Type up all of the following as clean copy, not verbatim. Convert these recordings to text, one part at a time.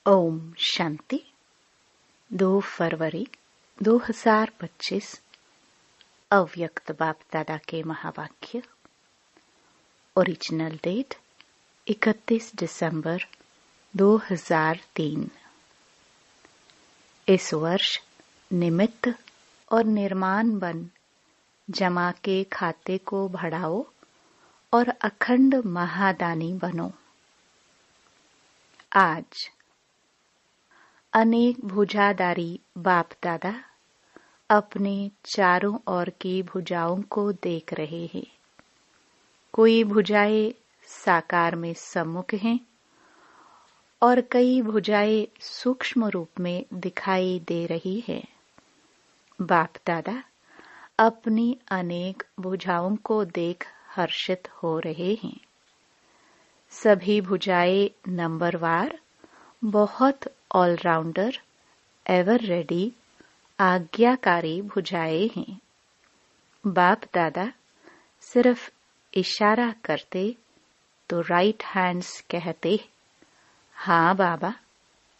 ओम शांति। 2 फरवरी 2025 अव्यक्त बाप दादा के महावाक्य। ओरिजिनल डेट 31 दिसंबर 2003। इस वर्ष निमित्त और निर्माण बन जमा के खाते को बढ़ाओ और अखंड महादानी बनो। आज अनेक भुजाधारी बाप दादा अपने चारों ओर की भुजाओं को देख रहे हैं। कोई भुजाएं साकार में सम्मुख हैं और कई भुजाएं सूक्ष्म रूप में दिखाई दे रही है। बाप दादा अपनी अनेक भुजाओं को देख हर्षित हो रहे हैं। सभी भुजाएं नंबरवार बहुत ऑलराउंडर, एवर रेडी, आज्ञाकारी भुजाएं हैं। बाप दादा सिर्फ इशारा करते तो राइट हैंड्स कहते, हाँ बाबा,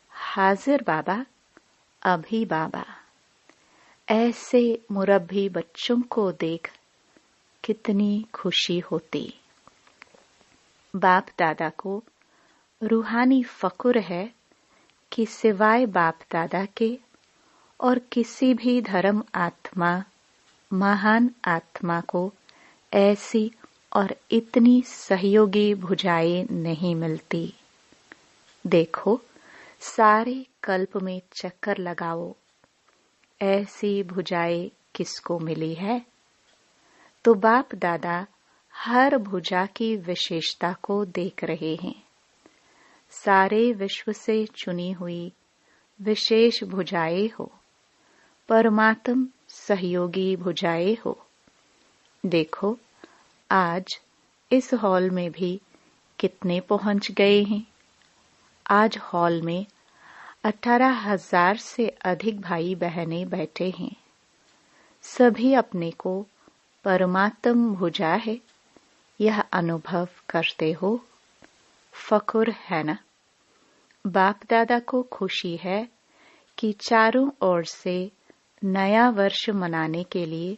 हाजिर बाबा, अभी बाबा। ऐसे मुरब्बी बच्चों को देख कितनी खुशी होती। बाप दादा को रूहानी फक्र है कि सिवाय बाप दादा के और किसी भी धर्म आत्मा, महान आत्मा को ऐसी और इतनी सहयोगी भुजाएं नहीं मिलती। देखो, सारे कल्प में चक्कर लगाओ, ऐसी भुजाएं किसको मिली है? तो बाप दादा हर भुजा की विशेषता को देख रहे हैं। सारे विश्व से चुनी हुई विशेष भुजाएं हो, परमात्म सहयोगी भुजाएं हो। देखो, आज इस हॉल में भी कितने पहुंच गए हैं। आज हॉल में 18,000 से अधिक भाई बहनें बैठे हैं। सभी अपने को परमात्म भुजा है यह अनुभव करते हो। फक्र है ना? बाप दादा को खुशी है कि चारों ओर से नया वर्ष मनाने के लिए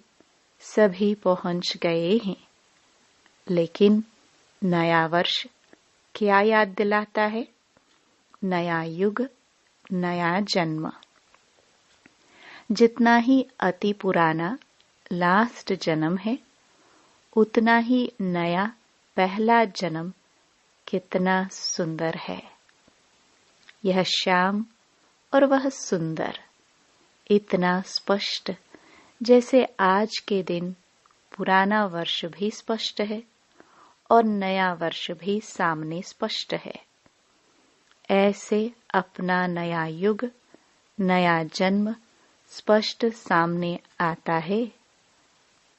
सभी पहुंच गए हैं। लेकिन नया वर्ष क्या याद दिलाता है? नया युग, नया जन्म। जितना ही अति पुराना लास्ट जन्म है, उतना ही नया पहला जन्म कितना सुंदर है। यह श्याम और वह सुंदर, इतना स्पष्ट जैसे आज के दिन पुराना वर्ष भी स्पष्ट है और नया वर्ष भी सामने स्पष्ट है। ऐसे अपना नया युग, नया जन्म स्पष्ट सामने आता है।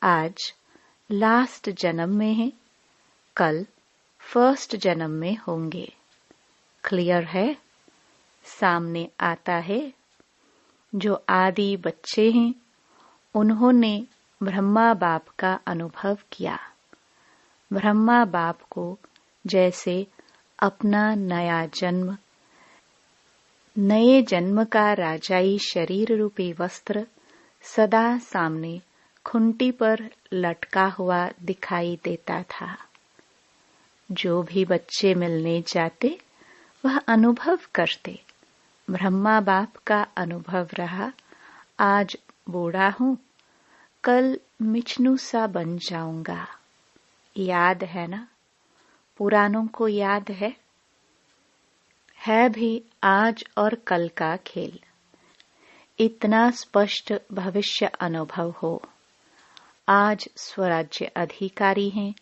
आज लास्ट जन्म में है, कल फर्स्ट जन्म में होंगे। क्लियर है? सामने आता है। जो आदि बच्चे हैं, उन्होंने ब्रह्मा बाप का अनुभव किया। ब्रह्मा बाप को जैसे अपना नया जन्म, नए जन्म का राजाई शरीर रूपी वस्त्र सदा सामने खुंटी पर लटका हुआ दिखाई देता था। जो भी बच्चे मिलने जाते वह अनुभव करते। ब्रह्मा बाप का अनुभव रहा, आज बूढ़ा हूं, कल मिचनू सा बन जाऊंगा। याद है ना? पुरानों को याद है भी आज और कल का खेल। इतना स्पष्ट भविष्य अनुभव हो। आज स्वराज्य अधिकारी हैं,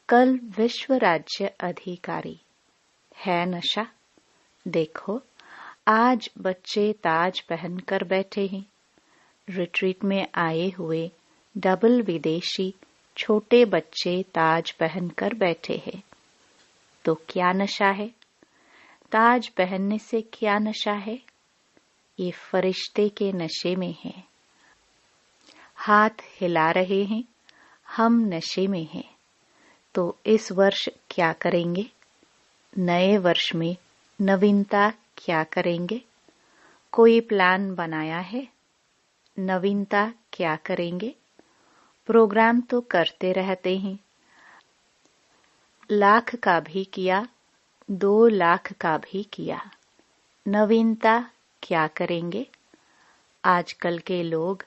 कल विश्व राज्य अधिकारी है। नशा देखो, आज बच्चे ताज पहनकर बैठे हैं। रिट्रीट में आए हुए डबल विदेशी छोटे बच्चे ताज पहनकर बैठे हैं। तो क्या नशा है? ताज पहनने से क्या नशा है? ये फरिश्ते के नशे में है। हाथ हिला रहे हैं, हम नशे में हैं। तो इस वर्ष क्या करेंगे? नए वर्ष में नवीनता क्या करेंगे? कोई प्लान बनाया है? नवीनता क्या करेंगे? प्रोग्राम तो करते रहते हैं। 1,00,000 का भी किया, 2,00,000 का भी किया। नवीनता क्या करेंगे? आजकल के लोग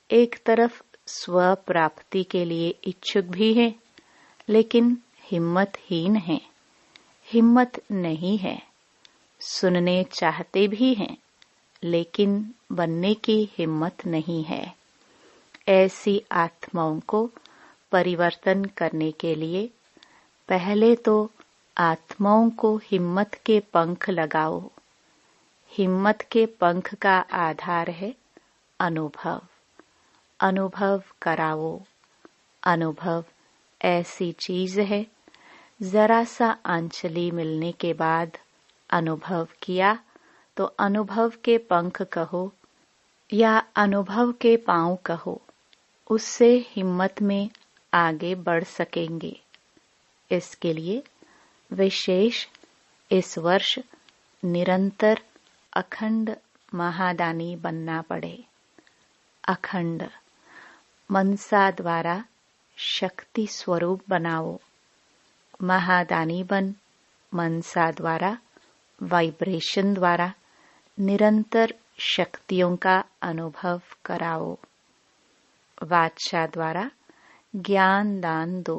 एक तरफ स्व प्राप्ति के लिए इच्छुक भी हैं, लेकिन हिम्मतहीन हैं। हिम्मत नहीं है। सुनने चाहते भी हैं, लेकिन बनने की हिम्मत नहीं है। ऐसी आत्माओं को परिवर्तन करने के लिए पहले तो आत्माओं को हिम्मत के पंख लगाओ। हिम्मत के पंख का आधार है अनुभव। अनुभव कराओ। अनुभव ऐसी चीज है, जरा सा आंचली मिलने के बाद अनुभव किया तो अनुभव के पंख कहो या अनुभव के पांव कहो, उससे हिम्मत में आगे बढ़ सकेंगे। इसके लिए विशेष इस वर्ष निरंतर अखंड महादानी बनना पड़े। अखंड मनसा द्वारा शक्ति स्वरूप बनाओ। महादानी बन मनसा द्वारा वाइब्रेशन द्वारा निरंतर शक्तियों का अनुभव कराओ। वाचा द्वारा ज्ञान दान दो।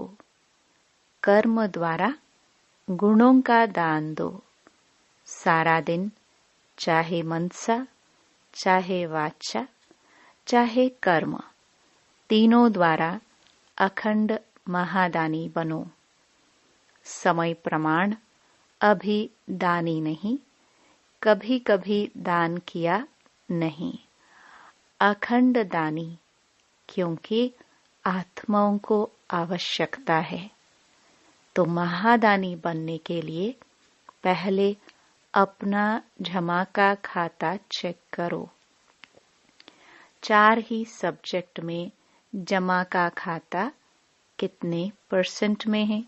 कर्म द्वारा गुणों का दान दो। सारा दिन चाहे मनसा, चाहे वाचा, चाहे कर्म, तीनों द्वारा अखंड महादानी बनो। समय प्रमाण अभी दानी नहीं, कभी कभी दान किया नहीं, अखंड दानी, क्योंकि आत्माओं को आवश्यकता है। तो महादानी बनने के लिए पहले अपना जमा का खाता चेक करो। 4 ही सब्जेक्ट में जमा का खाता कितने % में है?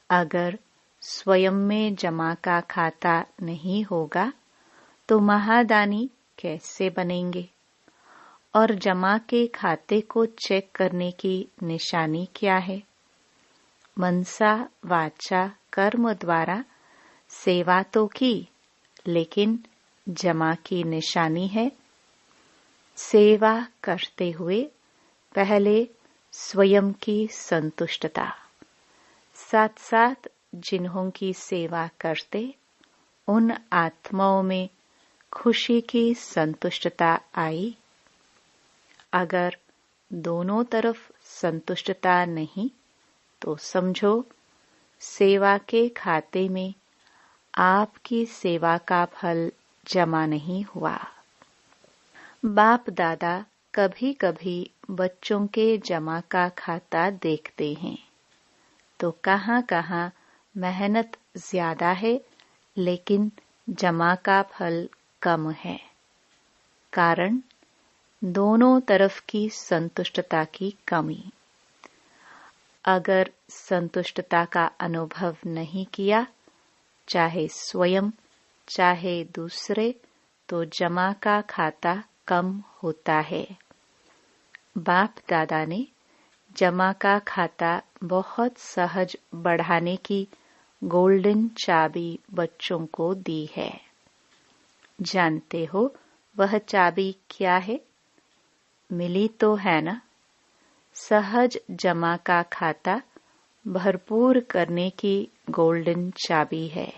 अगर स्वयं में जमा का खाता नहीं होगा तो महादानी कैसे बनेंगे? और जमा के खाते को चेक करने की निशानी क्या है? मनसा वाचा कर्म द्वारा सेवा तो की, लेकिन जमा की निशानी है। सेवा करते हुए पहले स्वयं की संतुष्टता, साथ साथ जिन्हों की सेवा करते उन आत्माओं में खुशी की संतुष्टता आई। अगर दोनों तरफ संतुष्टता नहीं तो समझो सेवा के खाते में आपकी सेवा का फल जमा नहीं हुआ। बाप दादा कभी कभी बच्चों के जमा का खाता देखते हैं तो कहाँ कहाँ मेहनत ज्यादा है लेकिन जमा का फल कम है। कारण दोनों तरफ की संतुष्टता की कमी। अगर संतुष्टता का अनुभव नहीं किया, चाहे स्वयं चाहे दूसरे, तो जमा का खाता कम होता है। बाप दादा ने जमा का खाता बहुत सहज बढ़ाने की गोल्डन चाबी बच्चों को दी है। जानते हो वह चाबी क्या है? मिली तो है ना? सहज जमा का खाता भरपूर करने की गोल्डन चाबी है।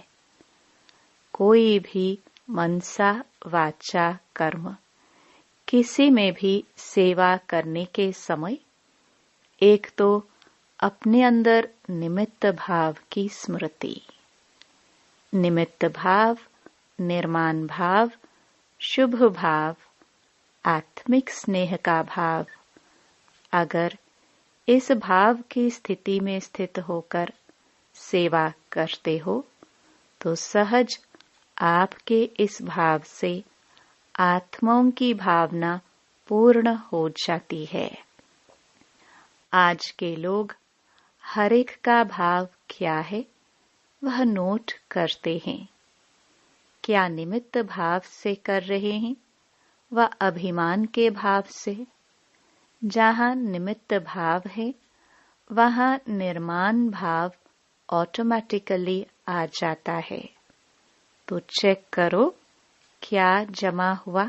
कोई भी मनसा वाचा कर्म किसी में भी सेवा करने के समय एक तो अपने अंदर निमित्त भाव की स्मृति, निमित्त भाव, निर्माण भाव, शुभ भाव, आत्मिक स्नेह का भाव। अगर इस भाव की स्थिति में स्थित होकर सेवा करते हो तो सहज आपके इस भाव से आत्माओं की भावना पूर्ण हो जाती है। आज के लोग हर एक का भाव क्या है वह नोट करते हैं। क्या निमित्त भाव से कर रहे हैं व अभिमान के भाव से? जहाँ निमित्त भाव है वहाँ निर्माण भाव ऑटोमेटिकली आ जाता है। तो चेक करो क्या जमा हुआ,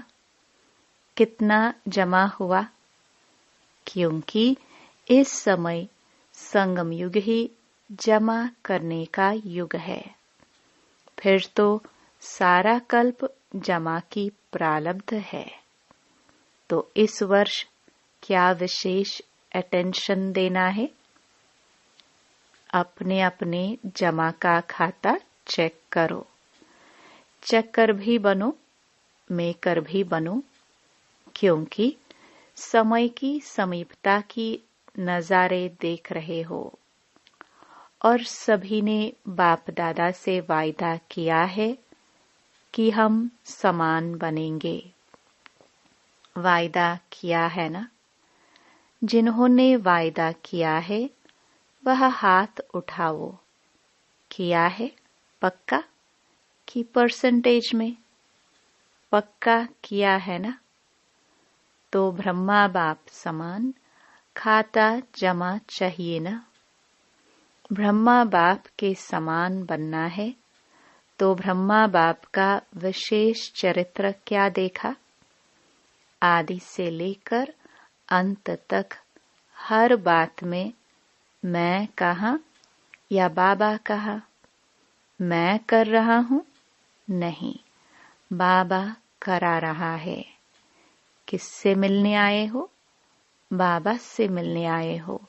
कितना जमा हुआ, क्योंकि इस समय संगम युग ही जमा करने का युग है। फिर तो सारा कल्प जमा की प्रारब्ध है। तो इस वर्ष क्या विशेष अटेंशन देना है? अपने अपने जमा का खाता चेक करो। चक्कर भी बनो, मेकर भी बनो, क्योंकि समय की समीपता की नजारे देख रहे हो और सभी ने बाप दादा से वायदा किया है कि हम समान बनेंगे। वायदा किया है ना? जिन्होंने वायदा किया है वह हाथ उठाओ। किया है पक्का कि परसेंटेज में? पक्का किया है ना? तो ब्रह्मा बाप समान खाता जमा चाहिए ना? ब्रह्मा बाप के समान बनना है तो ब्रह्मा बाप का विशेष चरित्र क्या देखा? आदि से लेकर अंत तक हर बात में मैं कहा या बाबा कहा? मैं कर रहा हूं? नहीं, बाबा करा रहा है। किससे मिलने आए हो? बाबा से मिलने आए हो।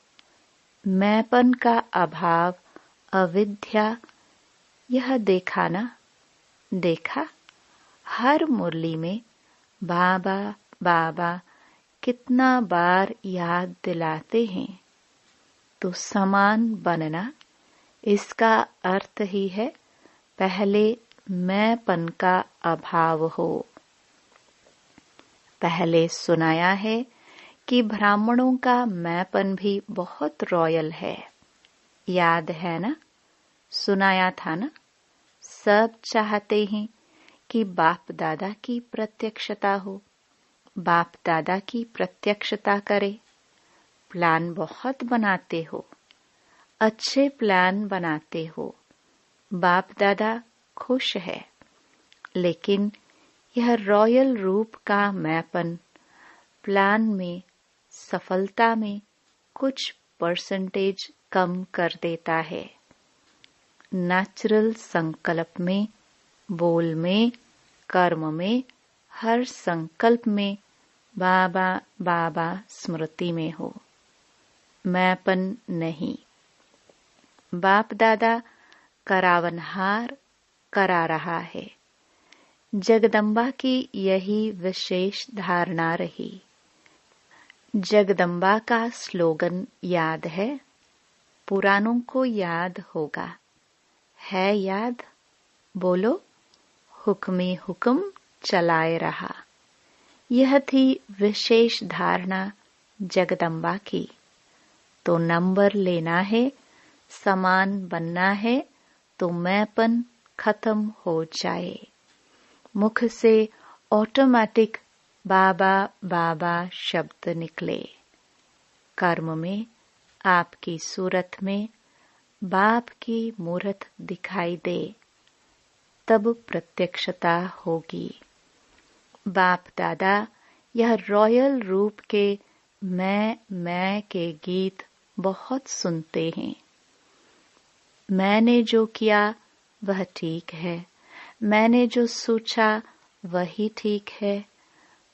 मैंपन का अभाव, अविद्या, यह देखा ना? देखा? हर मुरली में बाबा बाबा कितना बार याद दिलाते हैं। तो समान बनना, इसका अर्थ ही है पहले मैंपन का अभाव हो। पहले सुनाया है कि ब्राह्मणों का मैंपन भी बहुत रॉयल है। याद है ना? सुनाया था ना? सब चाहते हैं कि बाप दादा की प्रत्यक्षता हो, बाप दादा की प्रत्यक्षता करे। प्लान बहुत बनाते हो, अच्छे प्लान बनाते हो। बाप दादा खुश है, लेकिन यह रॉयल रूप का मैंपन प्लान में, सफलता में कुछ परसेंटेज कम कर देता है। नेचुरल संकल्प में, बोल में, कर्म में, हर संकल्प में बाबा बाबा स्मृति में हो, मैंपन नहीं। बाप दादा करावनहार करा रहा है। जगदम्बा की यही विशेष धारणा रही। जगदम्बा का स्लोगन याद है? पुरानों को याद होगा। है याद? बोलो, हुक्मे हुक्म चलाए रहा। यह थी विशेष धारणा जगदम्बा की। तो नंबर लेना है, समान बनना है, तो मैंपन खत्म हो जाए। मुख से ऑटोमेटिक बाबा बाबा शब्द निकले। कर्म में, आपकी सूरत में बाप की मूरत दिखाई दे, तब प्रत्यक्षता होगी। बाप दादा यह रॉयल रूप के मैं के गीत बहुत सुनते हैं। मैंने जो किया वह ठीक है, मैंने जो सोचा वही ठीक है,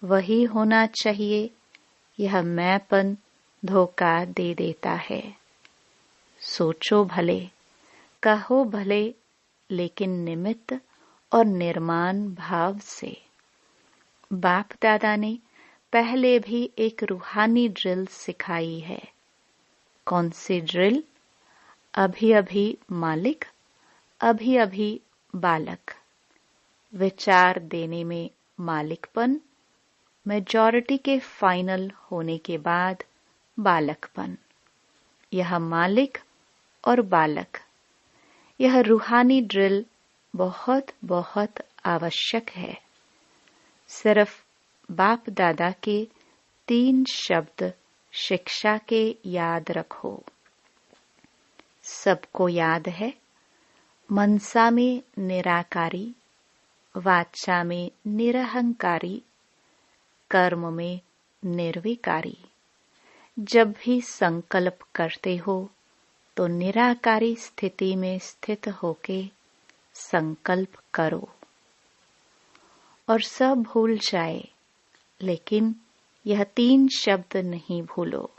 वही होना चाहिए। यह मैंपन धोखा दे देता है। सोचो भले, कहो भले, लेकिन निमित्त और निर्माण भाव से। बाप दादा ने पहले भी एक रूहानी ड्रिल सिखाई है। कौन सी ड्रिल? अभी अभी मालिक, अभी अभी बालक। विचार देने में मालिकपन, मेजॉरिटी के फाइनल होने के बाद बालकपन। यह मालिक और बालक, यह रूहानी ड्रिल बहुत बहुत आवश्यक है। सिर्फ बाप दादा के 3 शब्द शिक्षा के याद रखो। सबको याद है, मनसा में निराकारी, वाचा में निरहंकारी, कर्म में निर्विकारी। जब भी संकल्प करते हो तो निराकारी स्थिति में स्थित होके संकल्प करो और सब भूल जाए, लेकिन यह 3 शब्द नहीं भूलो।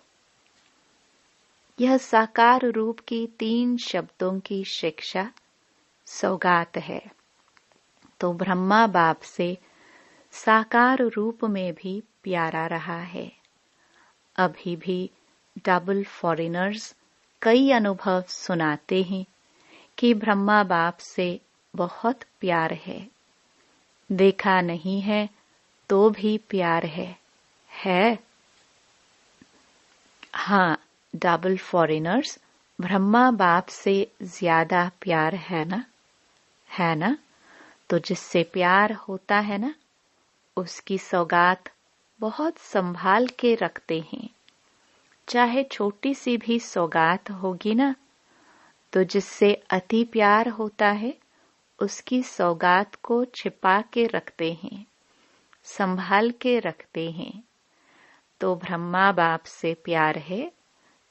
यह साकार रूप की 3 शब्दों की शिक्षा सौगात है। तो ब्रह्मा बाप से साकार रूप में भी प्यारा रहा है। अभी भी डबल फॉरेनर्स कई अनुभव सुनाते हैं कि ब्रह्मा बाप से बहुत प्यार है। देखा नहीं है तो भी प्यार है। हाँ, डबल फॉरेनर्स, ब्रह्मा बाप से ज्यादा प्यार है ना? तो जिससे प्यार होता है ना, उसकी सौगात बहुत संभाल के रखते हैं। चाहे छोटी सी भी सौगात होगी ना, तो जिससे अति प्यार होता है उसकी सौगात को छिपा के रखते हैं, संभाल के रखते हैं। तो ब्रह्मा बाप से प्यार है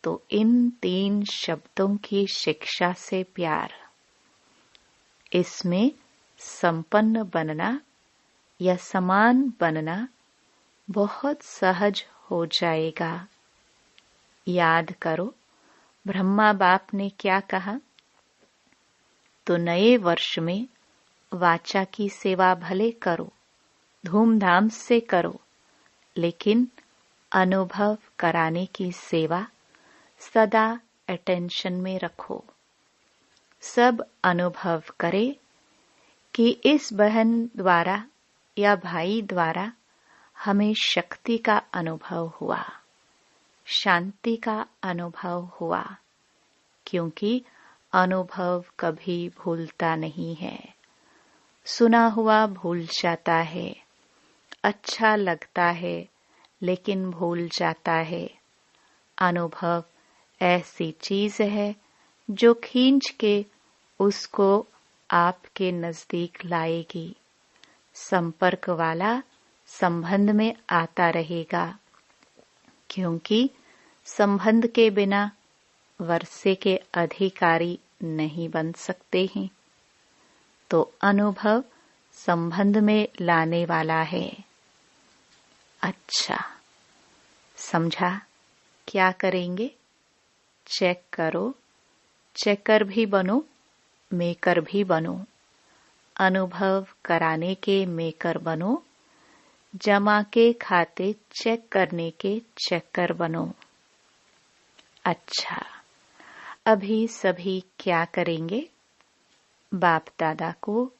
तो इन 3 शब्दों की शिक्षा से प्यार। इसमें संपन्न बनना या समान बनना बहुत सहज हो जाएगा। याद करो, ब्रह्मा बाप ने क्या कहा? तो नए वर्ष में वाचा की सेवा भले करो, धूमधाम से करो, लेकिन अनुभव कराने की सेवा सदा अटेंशन में रखो। सब अनुभव करे कि इस बहन द्वारा या भाई द्वारा हमें शक्ति का अनुभव हुआ, शांति का अनुभव हुआ, क्योंकि अनुभव कभी भूलता नहीं है। सुना हुआ भूल जाता है, अच्छा लगता है लेकिन भूल जाता है। अनुभव ऐसी चीज है जो खींच के उसको आपके नजदीक लाएगी। संपर्क वाला संबंध में आता रहेगा, क्योंकि संबंध के बिना वर्षे के अधिकारी नहीं बन सकते हैं। तो अनुभव संबंध में लाने वाला है। अच्छा, समझा? क्या करेंगे? चेक करो, चेकर भी बनो, मेकर भी बनो। अनुभव कराने के मेकर बनो, जमा के खाते चेक करने के चेकर बनो। अच्छा, अभी सभी क्या करेंगे? बाप दादा को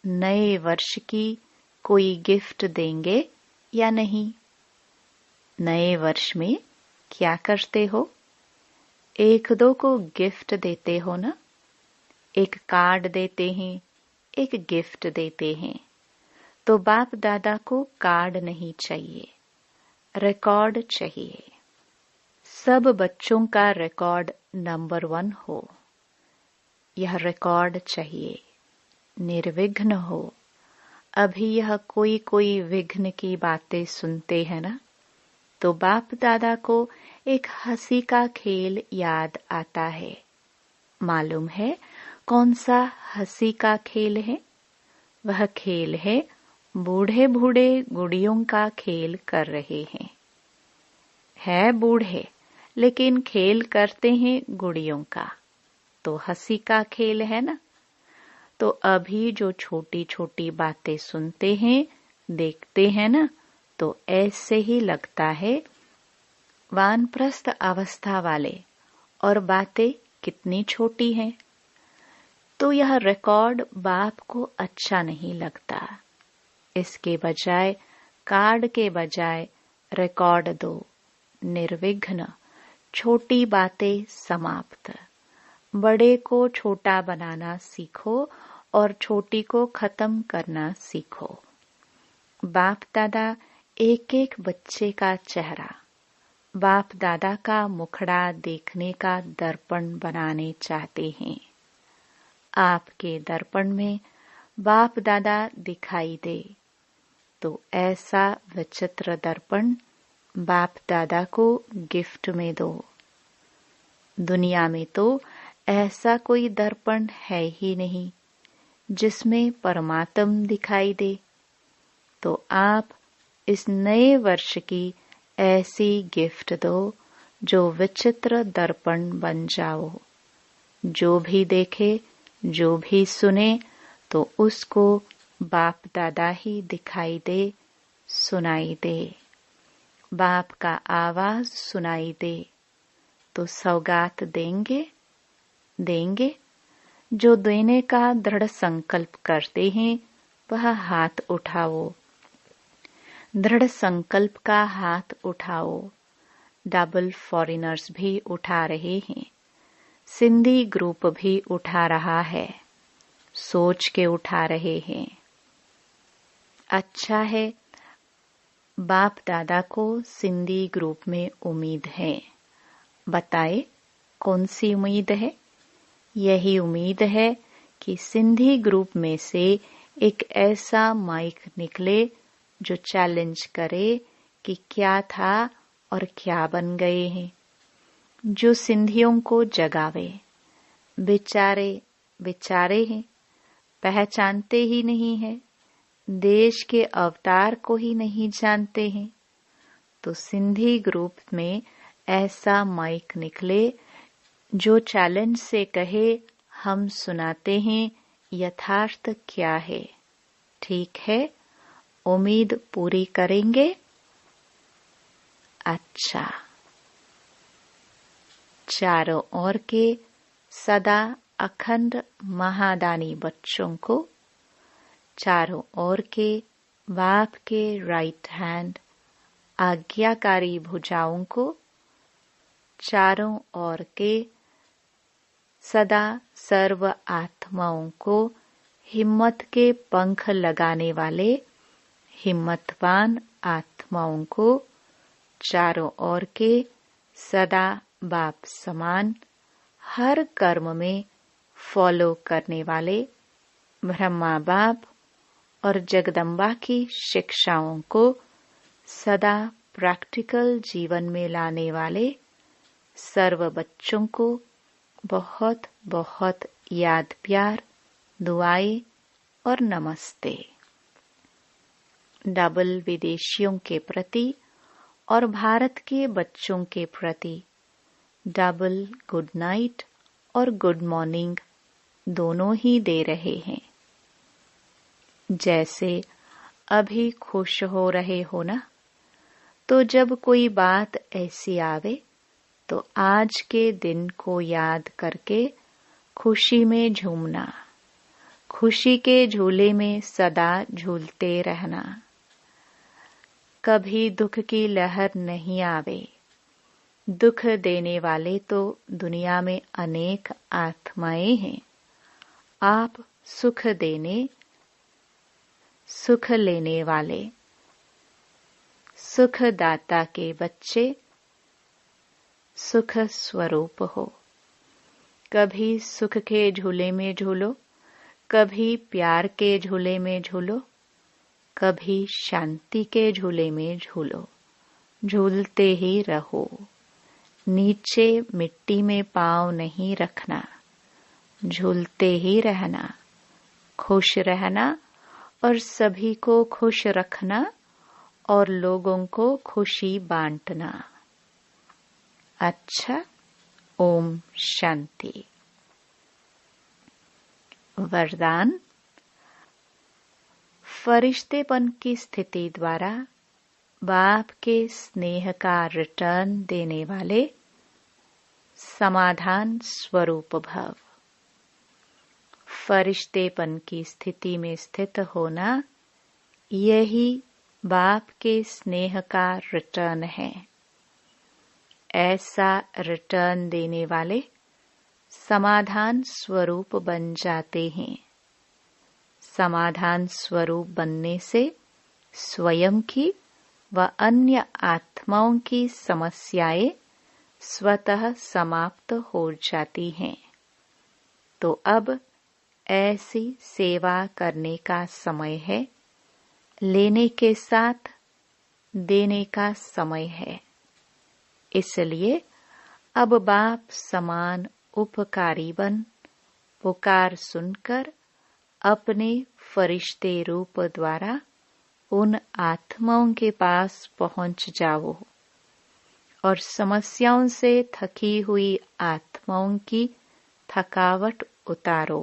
नए वर्ष की कोई गिफ्ट देंगे या नहीं? नए वर्ष में क्या करते हो? 1-2 को गिफ्ट देते हो ना? एक कार्ड देते हैं, एक गिफ्ट देते हैं। तो बाप दादा को कार्ड नहीं चाहिए, रिकॉर्ड चाहिए। सब बच्चों का रिकॉर्ड नंबर 1 हो। यह रिकॉर्ड चाहिए, निर्विघ्न हो। अभी यह कोई विघ्न की बातें सुनते हैं ना, तो बाप दादा को एक हंसी का खेल याद आता है। मालूम है कौन सा हंसी का खेल है? वह खेल है बूढ़े बूढ़े गुड़ियों का खेल कर रहे हैं। है बूढ़े, लेकिन खेल करते हैं गुड़ियों का, तो हंसी का खेल है ना। तो अभी जो छोटी छोटी बातें सुनते हैं, देखते हैं ना, तो ऐसे ही लगता है वानप्रस्थ अवस्था वाले, और बातें कितनी छोटी हैं। तो यह रिकॉर्ड बाप को अच्छा नहीं लगता। इसके बजाय, कार्ड के बजाय रिकॉर्ड दो, निर्विघ्न, छोटी बातें समाप्त। बड़े को छोटा बनाना सीखो और छोटी को खत्म करना सीखो। बाप दादा एक एक बच्चे का चेहरा, बाप दादा का मुखड़ा देखने का दर्पण बनाने चाहते हैं। आपके दर्पण में बाप दादा दिखाई दे तो ऐसा विचित्र दर्पण बाप दादा को गिफ्ट में दो। दुनिया में तो ऐसा कोई दर्पण है ही नहीं जिसमें परमात्मा दिखाई दे। तो आप इस नए वर्ष की ऐसी गिफ्ट दो जो विचित्र दर्पण बन जाओ। जो भी देखे, जो भी सुने, तो उसको बाप दादा ही दिखाई दे, सुनाई दे। बाप का आवाज सुनाई दे तो सौगात देंगे। जो देने का दृढ़ संकल्प करते हैं वह हाथ उठाओ। दृढ़ संकल्प का हाथ उठाओ। डबल फॉरेनर्स भी उठा रहे हैं, सिंधी ग्रुप भी उठा रहा है, सोच के उठा रहे हैं। अच्छा है, बाप दादा को सिंधी ग्रुप में उम्मीद है। बताए कौन सी उम्मीद है? यही उम्मीद है कि सिंधी ग्रुप में से एक ऐसा माइक निकले जो चैलेंज करे कि क्या था और क्या बन गए हैं, जो सिंधियों को जगावे। बेचारे हैं, पहचानते ही नहीं है, देश के अवतार को ही नहीं जानते हैं। तो सिंधी ग्रुप में ऐसा माइक निकले जो चैलेंज से कहे, हम सुनाते हैं यथार्थ क्या है। ठीक है, उम्मीद पूरी करेंगे। अच्छा, चारों ओर के सदा अखंड महादानी बच्चों को, चारों ओर के बाप के राइट हैंड आज्ञाकारी भुजाओं को, चारों ओर के सदा सर्व आत्माओं को हिम्मत के पंख लगाने वाले हिम्मतवान आत्माओं को, चारों ओर के सदा बाप समान हर कर्म में फॉलो करने वाले ब्रह्मा बाप और जगदम्बा की शिक्षाओं को सदा प्रैक्टिकल जीवन में लाने वाले सर्व बच्चों को बहुत बहुत याद प्यार, दुआएं और नमस्ते। डबल विदेशियों के प्रति और भारत के बच्चों के प्रति डबल गुड नाइट और गुड मॉर्निंग दोनों ही दे रहे हैं। जैसे अभी खुश हो रहे हो ना, तो जब कोई बात ऐसी आवे तो आज के दिन को याद करके खुशी में झूमना, खुशी के झूले में सदा झूलते रहना। कभी दुख की लहर नहीं आवे। दुख देने वाले तो दुनिया में अनेक आत्माएं हैं। आप सुख लेने वाले सुखदाता के बच्चे सुख स्वरूप हो। कभी सुख के झूले में झूलो, कभी प्यार के झूले में झूलो, कभी शांति के झूले में झूलो। झूलते ही रहो। नीचे मिट्टी में पांव नहीं रखना, झूलते ही रहना, खुश रहना और सभी को खुश रखना और लोगों को खुशी बांटना। अच्छा, ओम शांति। वरदान। फरिश्तेपन की स्थिति द्वारा बाप के स्नेह का रिटर्न देने वाले समाधान स्वरूप भव। फरिश्तेपन की स्थिति में स्थित होना, यही बाप के स्नेह का रिटर्न है। ऐसा रिटर्न देने वाले समाधान स्वरूप बन जाते हैं। समाधान स्वरूप बनने से स्वयं की व अन्य आत्माओं की समस्याएं स्वतः समाप्त हो जाती हैं। तो अब ऐसी सेवा करने का समय है। लेने के साथ देने का समय है। इसलिए अब बाप समान उपकारी बन पुकार सुनकर अपने फरिश्ते रूप द्वारा उन आत्माओं के पास पहुंच जाओ और समस्याओं से थकी हुई आत्माओं की थकावट उतारो।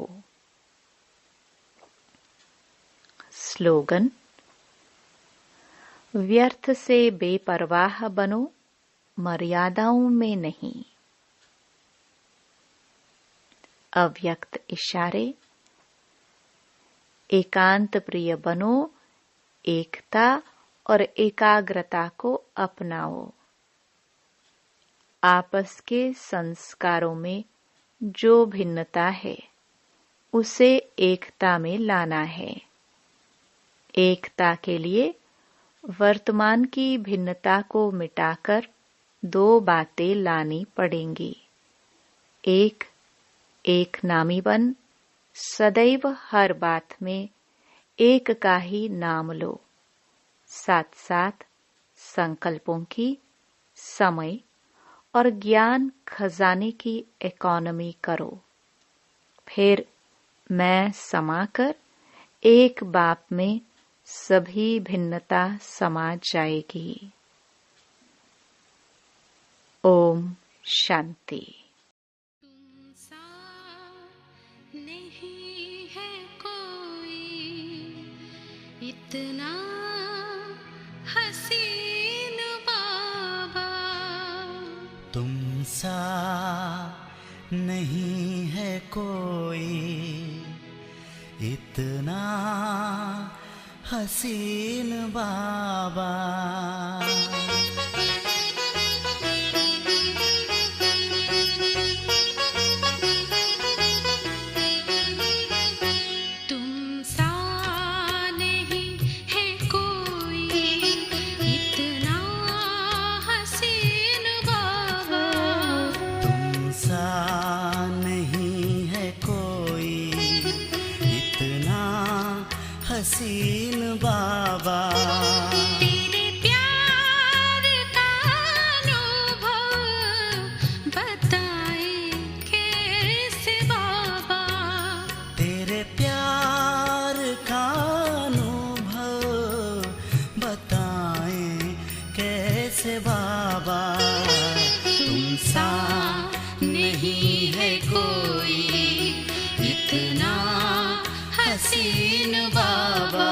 स्लोगन: व्यर्थ से बेपरवाह बनो, मर्यादाओं में नहीं। अव्यक्त इशारे: एकांत प्रिय बनो, एकता और एकाग्रता को अपनाओ। आपस के संस्कारों में जो भिन्नता है उसे एकता में लाना है। एकता के लिए वर्तमान की भिन्नता को मिटाकर दो बातें लानी पड़ेंगी। एक नामी बन सदैव हर बात में एक का ही नाम लो। साथ साथ संकल्पों की, समय और ज्ञान खजाने की इकोनॉमी करो। फिर मैं समाकर एक बाप में सभी भिन्नता समा जाएगी। ओम शांति। तुम सा नहीं है कोई, इतना हसीन बाबा। तुम सा नहीं है कोई, इतना हसीन बाबा। तुम सा नहीं है कोई, इतना हसीन बाबा। तुम सा नहीं है कोई, इतना हसीन बाबा। तेरे प्यार का अनुभव बताए कैसे बाबा। तेरे प्यार का अनुभव बताएं कैसे बाबा। तुम सा नहीं है कोई, इतना हसीन बाबा।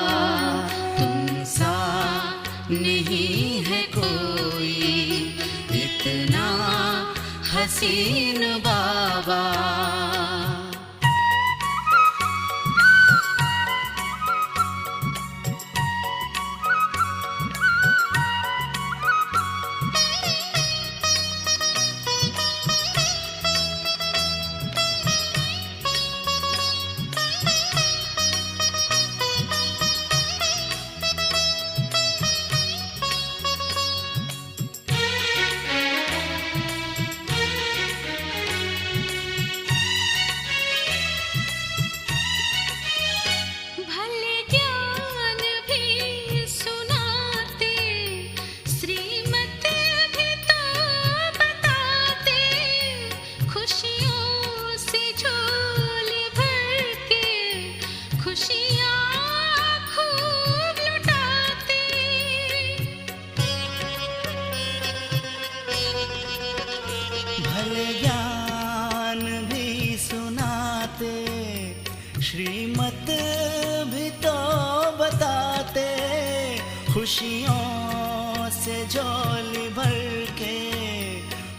तुम सा नहीं है कोई, इतना हसीन बाबा। भले ज्ञान भी सुनाते, श्रीमत भी तो बताते। खुशियों से झोली भर के खुशियाँ खूब लुटाते। भले ज्ञान भी सुनाते, श्रीमत भी तो बताते। खुशियों से झोली भर के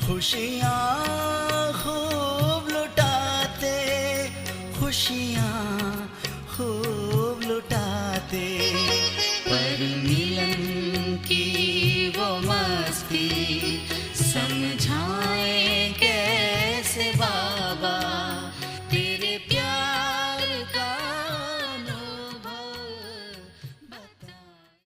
खुशियाँ खूब लुटाते। खुशियाँ